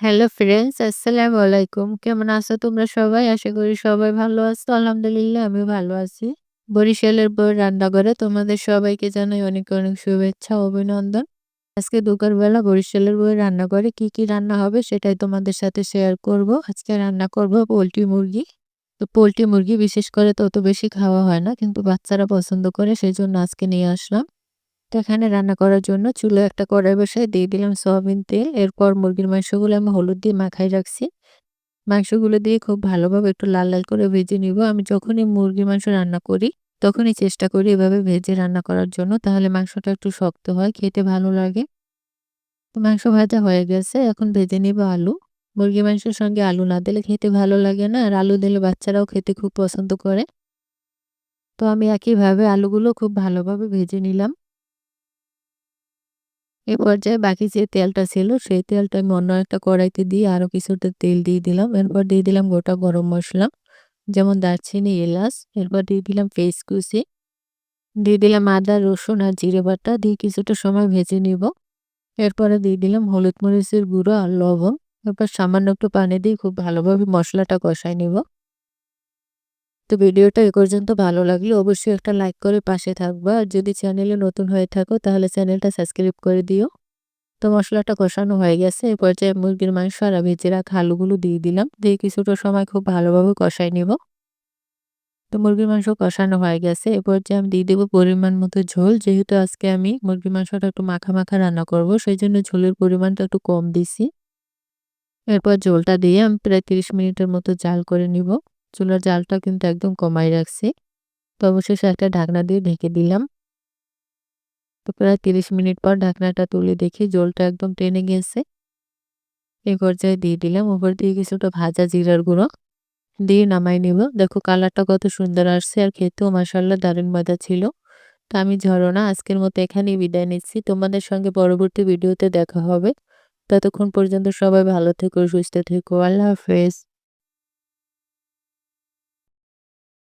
Hello friends, আসসালামু আলাইকুম। কেমন আছো তোমরা সবাই? আশা করি সবাই ভালো আছো। আলহামদুলিল্লাহ আমিও ভালো আছি। বরিশালের বউয়ের রান্নাঘরে তোমাদের সবাইকে জানাই অনেক, অনেক শুভেচ্ছা ও অভিনন্দন। আজকে দুপুরবেলা বরিশালের বউয়ের রান্নাঘরে কি, কি রান্না হবে সেটাই তোমাদের সাথে শেয়ার করব। আজকে রান্না করব পোল্ট্রি মুরগি। তো পোল্ট্রি মুরগি বিশেষ করে তো অত বেশি খাওয়া হয় না, কিন্তু বাচ্চারা পছন্দ করে সেজন্য আজকে নিয়ে আসলাম। তো এখানে রান্না করার জন্য চুলায় একটা কড়াই বসায় দিয়ে দিলাম সয়াবিন তেল। এরপর মুরগির মাংসগুলো আমি হলুদ দিয়ে মাখায় রাখছি। মাংসগুলো দিয়ে খুব ভালোভাবে একটু লাল, লাল করে ভেজে নিব। আমি যখনই মুরগির মাংস রান্না করি, তখনই চেষ্টা করি এভাবে ভেজে রান্না করার জন্য। তাহলে মাংসটা একটু শক্ত হয়, খেতে ভালো লাগে। তো মাংস ভাজা হয়ে গেছে। এখন ভেজে নিব আলু। মুরগির মাংসের সঙ্গে আলু না দিলে খেতে ভালো লাগে না। আর আলু দিলে বাচ্চারাও খেতে খুব পছন্দ করে। তো আমি একইভাবে আলুগুলো খুব ভালোভাবে ভেজে নিলাম। এ পর্যায়ে বাকি যে তেলটা ছিল সেই তেলটা আমি অন্য একটা কড়াইতে দিয়ে আরো কিছুটা তেল দিয়ে দিলাম। এরপর দিয়ে দিলাম গোটা গরম মসলা, যেমন দারচিনি, এলাচ। এরপর দিয়ে দিলাম পেঁয়াজ কুচি, দিয়ে দিলাম আদা, রসুন আর জিরে বাটা দিয়ে কিছুটা সময় ভেজে নিব। এরপরে দিয়ে দিলাম হলুদ মরিচের গুঁড়ো আর লবণ। এরপর সামান্য একটু পানি দিয়ে খুব ভালোভাবে মশলাটা কষায় নিব। তো ভিডিওটা এ পর্যন্ত ভালো লাগলে অবশ্যই একটা লাইক করে পাশে থাকবা। আর যদি চ্যানেলে নতুন হয়ে থাকো তাহলে চ্যানেলটা সাবস্ক্রাইব করে দিও। তো মসলাটা কষানো হয়ে গেছে। এ পর্যায়ে মুরগির মাংস আর ভেজে রাখা আলুগুলো দিয়ে দিলাম। দিয়ে কিছুটা সময় খুব ভালোভাবে কষায় নিব। তো মুরগির মাংস কষানো হয়ে গেছে। এ পর্যায়ে আমি দিয়ে দেব পরিমাণ মতো ঝোল। যেহেতু আজকে আমি মুরগির মাংসটা একটু মাখা, মাখা রান্না করব, সেইজন্য ঝোলের পরিমাণটা একটু কম দিছি। এরপর ঝোলটা দিয়ে আমি প্রায় ৩০ মিনিটের মতো জাল করে নিব। চুলার জালটা কিন্তু একদম কমায় রাখছি। তো অবশেষে একটা ঢাকনা দিয়ে ঢেকে দিলাম। তো প্রায় ৩০ মিনিট পর ঢাকনাটা তুলে দেখি ঝোলটা একদম টেনে গেছে। এই পর্যায়ে দিয়ে দিলাম উপর দিয়ে কিছুটা ভাজা জিরার গুঁড়ো, দিয়ে নামাই নিব। দেখো কালারটা কত সুন্দর আসছে আর খেতেও মাশাআল্লাহ দারুণ মজা ছিল। তো আমি ঝরনা আজকের মতো এখানেই বিদায় নিচ্ছি। তোমাদের সঙ্গে পরবর্তী ভিডিওতে দেখা হবে। ততক্ষণ পর্যন্ত সবাই ভালো থেকো, সুস্থ থেকো। আল্লাহ হাফেজ।